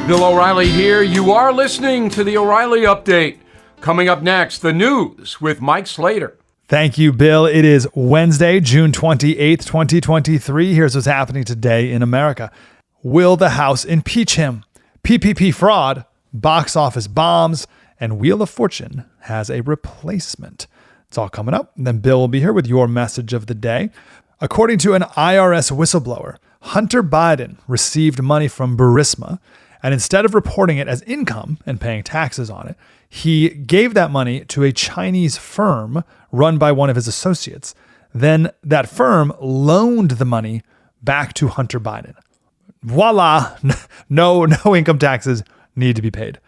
Bill O'Reilly here. You are listening to the O'Reilly Update. Coming up next, the news with Mike Slater. Thank you, Bill. It is Wednesday, June 28th, 2023. Here's what's happening today in America. Will the House impeach him? PPP fraud, box office bombs, and Wheel of Fortune has a replacement. It's all coming up. And then Bill will be here with your message of the day. According to an IRS whistleblower, Hunter Biden received money from Burisma, and instead of reporting it as income and paying taxes on it, he gave that money to a Chinese firm run by one of his associates. Then that firm loaned the money back to Hunter Biden. Voila, no income taxes need to be paid.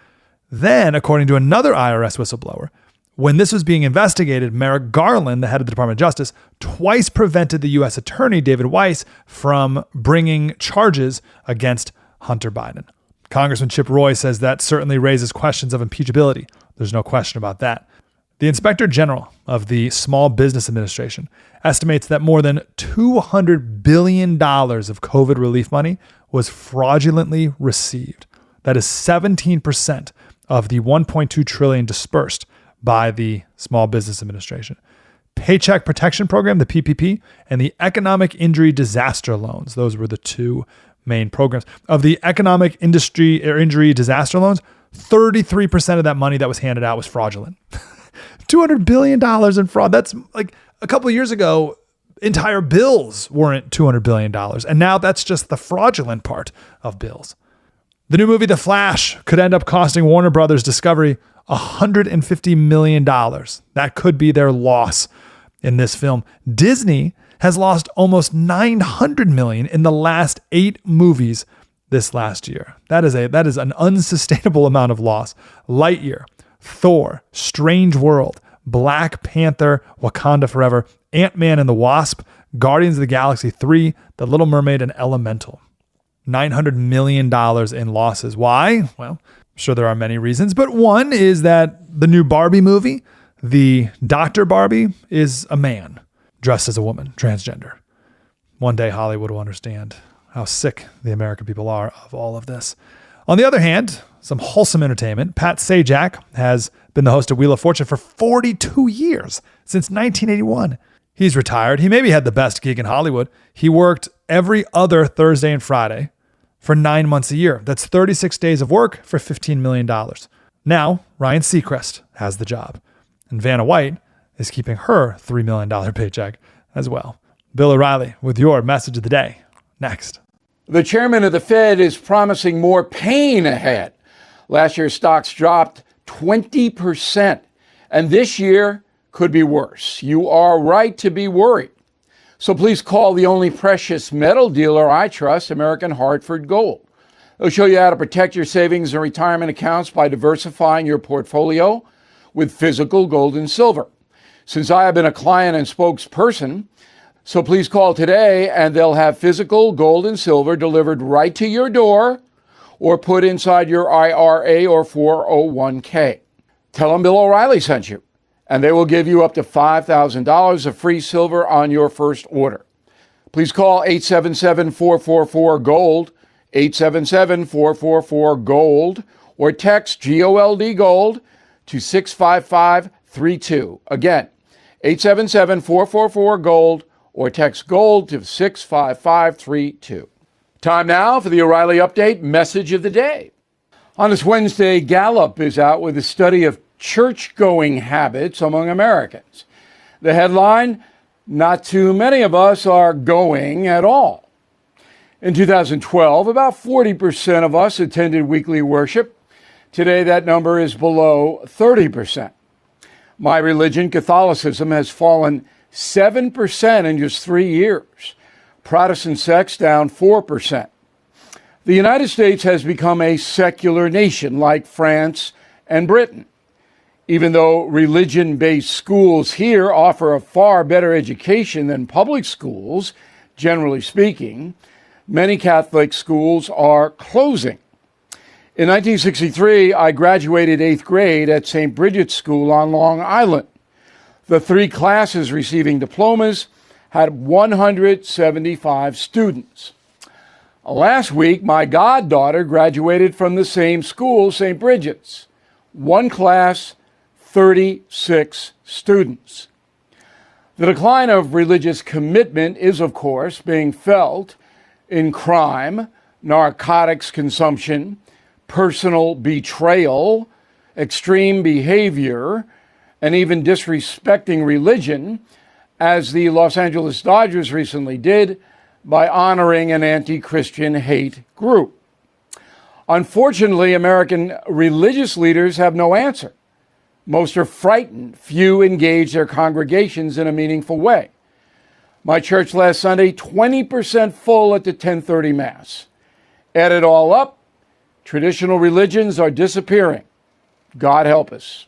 Then, according to another IRS whistleblower, when this was being investigated, Merrick Garland, the head of the Department of Justice, twice prevented the U.S. Attorney, David Weiss, from bringing charges against Hunter Biden. Congressman Chip Roy says that certainly raises questions of impeachability. There's no question about that. The Inspector General of the Small Business Administration estimates that more than $200 billion of COVID relief money was fraudulently received. That is 17% of the $1.2 trillion dispersed by the Small Business Administration. Paycheck Protection Program, the PPP, and the Economic Injury Disaster Loans. Those were the two main programs. Of the economic industry or injury disaster loans, 33% of that money that was handed out was fraudulent. $200 billion in fraud. That's like a couple of years ago, entire bills weren't $200 billion. And now that's just the fraudulent part of bills. The new movie, The Flash, could end up costing Warner Brothers Discovery $150 million. That could be their loss in this film. Disney has lost almost $900 million in the last 8 movies this last year. That is an unsustainable amount of loss. Lightyear, Thor, Strange World, Black Panther, Wakanda Forever, Ant-Man and the Wasp, Guardians of the Galaxy 3, The Little Mermaid, and Elemental. $900 million in losses. Why? Well, I'm sure there are many reasons, but one is that the new Barbie movie, the Dr. Barbie, is a man dressed as a woman, transgender. One day Hollywood will understand how sick the American people are of all of this. On the other hand, some wholesome entertainment. Pat Sajak has been the host of Wheel of Fortune for 42 years, since 1981. He's retired. He maybe had the best gig in Hollywood. He worked every other Thursday and Friday for 9 months a year. That's 36 days of work for $15 million. Now, Ryan Seacrest has the job. And Vanna White is keeping her $3 million paycheck as well. Bill O'Reilly with your message of the day. Next. The chairman of the Fed is promising more pain ahead. Last year, stocks dropped 20%, and this year could be worse. You are right to be worried. So please call the only precious metal dealer I trust, American Hartford Gold. They'll show you how to protect your savings and retirement accounts by diversifying your portfolio with physical gold and silver. Since I have been a client and spokesperson, so please call today and they'll have physical gold and silver delivered right to your door or put inside your IRA or 401k. Tell them Bill O'Reilly sent you, and they will give you up to $5,000 of free silver on your first order. Please call 877-444-GOLD, 877-444-GOLD, or text GOLD GOLD to 65532. Again, 877-444-GOLD, or text GOLD to 65532. Time now for the O'Reilly Update message of the day. On this Wednesday, Gallup is out with a study of church-going habits among Americans. The headline, not too many of us are going at all. In 2012, about 40% of us attended weekly worship. Today, that number is below 30%. My religion, Catholicism, has fallen 7% in just 3 years. Protestant sects down 4%. The United States has become a secular nation like France and Britain. Even though religion-based schools here offer a far better education than public schools, generally speaking, many Catholic schools are closing. In 1963, I graduated 8th grade at St. Bridget's School on Long Island. The 3 classes receiving diplomas had 175 students. Last week, my goddaughter graduated from the same school, St. Bridget's. One class, 36 students. The decline of religious commitment is, of course, being felt in crime, narcotics consumption, personal betrayal, extreme behavior, and even disrespecting religion, as the Los Angeles Dodgers recently did by honoring an anti-Christian hate group. Unfortunately, American religious leaders have no answer. Most are frightened. Few engage their congregations in a meaningful way. My church last Sunday, 20% full at the 10:30 Mass. Add it all up, traditional religions are disappearing. God help us.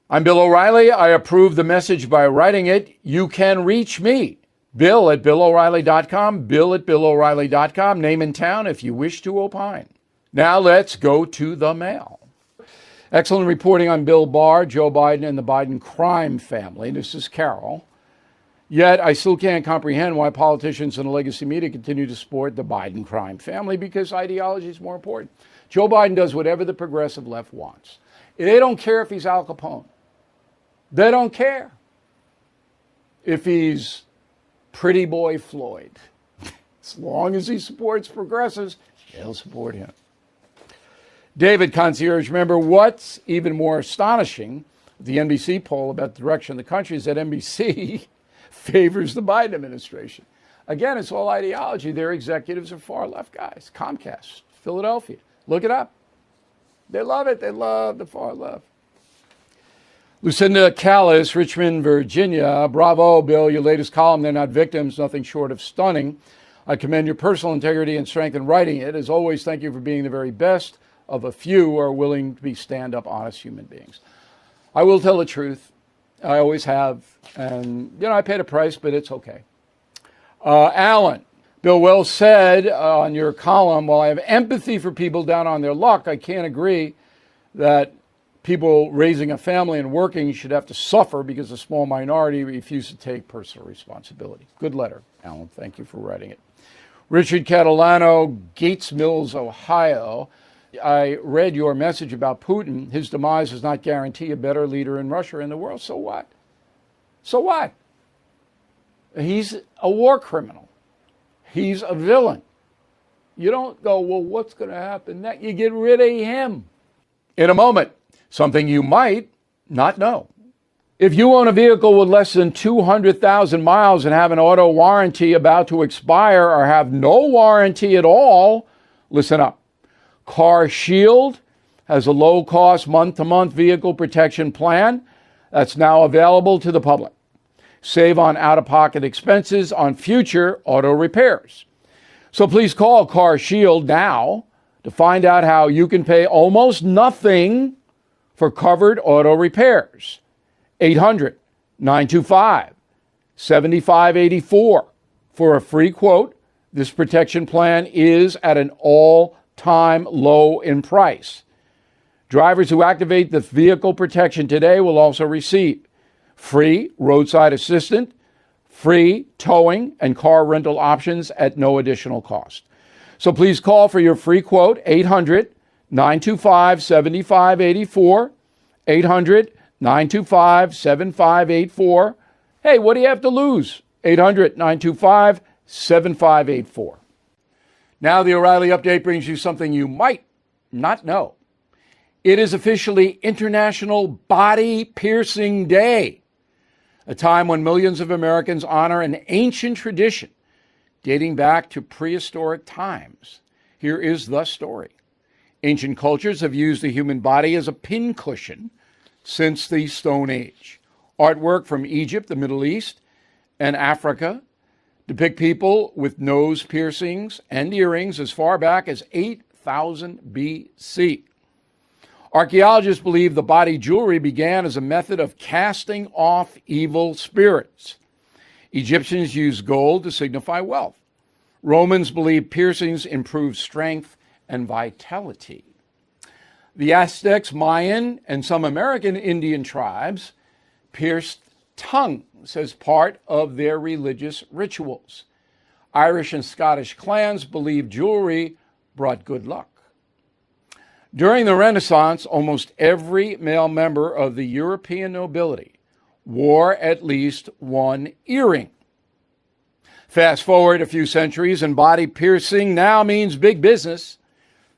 I'm Bill O'Reilly. I approve the message by writing it. You can reach me, Bill at BillO'Reilly.com, Bill at BillO'Reilly.com, name and town if you wish to opine. Now let's go to the mail. Excellent reporting on Bill Barr, Joe Biden, and the Biden crime family. This is Carol. Yet I still can't comprehend why politicians and the legacy media continue to support the Biden crime family, because ideology is more important. Joe Biden does whatever the progressive left wants. They don't care if he's Al Capone. They don't care if he's Pretty Boy Floyd. As long as he supports progressives, they'll support him. David, concierge member, what's even more astonishing, the NBC poll about the direction of the country, is that NBC favors the Biden administration. Again, it's all ideology. Their executives are far left guys. Comcast, Philadelphia. Look it up. They love it. They love the far left. Lucinda Callis, Richmond, Virginia. Bravo, Bill. Your latest column, They're Not Victims, nothing short of stunning. I commend your personal integrity and strength in writing it. As always, thank you for being the very best of a few who are willing to be stand-up, honest human beings. I will tell the truth. I always have. And, I paid a price, but it's okay. Alan, Bill, well said on your column. While I have empathy for people down on their luck, I can't agree that people raising a family and working should have to suffer because a small minority refuse to take personal responsibility. Good letter, Alan. Thank you for writing it. Richard Catalano, Gates Mills, Ohio. I read your message about Putin. His demise does not guarantee a better leader in Russia or in the world. So what? So what? He's a war criminal. He's a villain. You don't go, well, what's going to happen next? You get rid of him. In a moment, something you might not know. If you own a vehicle with less than 200,000 miles and have an auto warranty about to expire or have no warranty at all, listen up. Car Shield has a low-cost month-to-month vehicle protection plan that's now available to the public. Save on out-of-pocket expenses on future auto repairs. So please call Car Shield now to find out how you can pay almost nothing for covered auto repairs. 800-925-7584 for a free quote. This protection plan is at an all-time low in price. Drivers who activate the vehicle protection today will also receive free roadside assistance, free towing, and car rental options at no additional cost. So please call for your free quote, 800-925-7584, 800-925-7584. Hey, what do you have to lose? 800-925-7584. Now the O'Reilly Update brings you something you might not know. It is officially International Body Piercing Day, a time when millions of Americans honor an ancient tradition dating back to prehistoric times. Here is the story. Ancient cultures have used the human body as a pincushion since the Stone Age. Artwork from Egypt, the Middle East, and Africa depict people with nose piercings and earrings as far back as 8,000 BC. Archaeologists believe the body jewelry began as a method of casting off evil spirits. Egyptians used gold to signify wealth. Romans believed piercings improved strength and vitality. The Aztecs, Mayan, and some American Indian tribes pierced tongues as part of their religious rituals. Irish and Scottish clans believed jewelry brought good luck. During the Renaissance, almost every male member of the European nobility wore at least one earring. Fast forward a few centuries, and body piercing now means big business.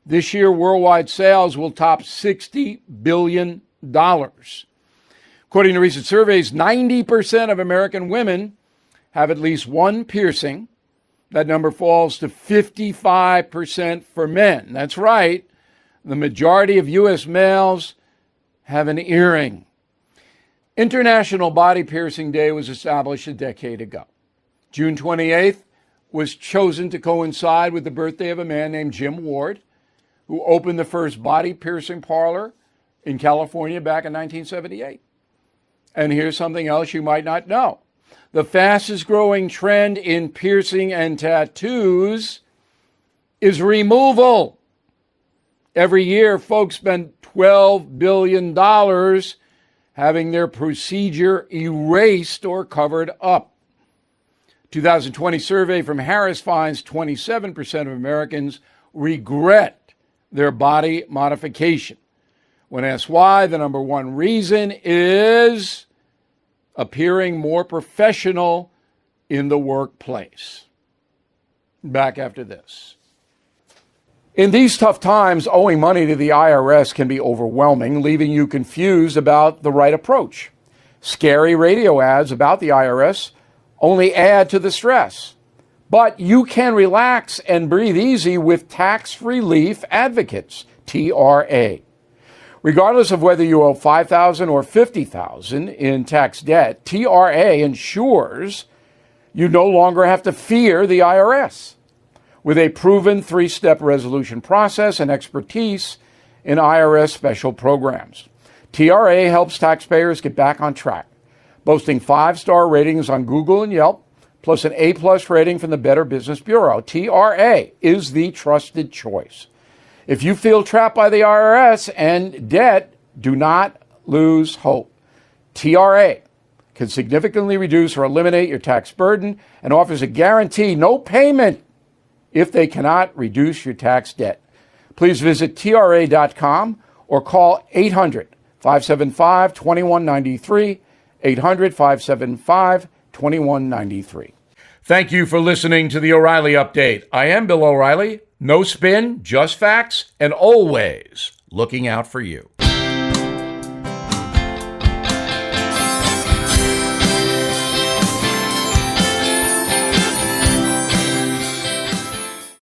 This year, worldwide sales will top $60 billion. According to recent surveys, 90% of American women have at least one piercing. That number falls to 55% for men. That's right. The majority of U.S. males have an earring. International Body Piercing Day was established a decade ago. June 28th was chosen to coincide with the birthday of a man named Jim Ward, who opened the first body piercing parlor in California back in 1978. And here's something else you might not know. The fastest growing trend in piercing and tattoos is removal. Every year, folks spend $12 billion having their procedure erased or covered up. 2020 survey from Harris finds 27% of Americans regret their body modification. When asked why, the number one reason is appearing more professional in the workplace. Back after this. In these tough times, owing money to the IRS can be overwhelming, leaving you confused about the right approach. Scary radio ads about the IRS only add to the stress. But you can relax and breathe easy with Tax Relief Advocates, TRA. Regardless of whether you owe $5,000 or $50,000 in tax debt, TRA ensures you no longer have to fear the IRS. With a proven three-step resolution process and expertise in IRS special programs, TRA helps taxpayers get back on track, boasting 5-star ratings on Google and Yelp, plus an A+ rating from the Better Business Bureau. TRA is the trusted choice. If you feel trapped by the IRS and debt, do not lose hope. TRA can significantly reduce or eliminate your tax burden and offers a guarantee no payment if they cannot reduce your tax debt. Please visit TRA.com or call 800-575-2193, 800-575-2193. Thank you for listening to the O'Reilly Update. I am Bill O'Reilly. No spin, just facts, and always looking out for you.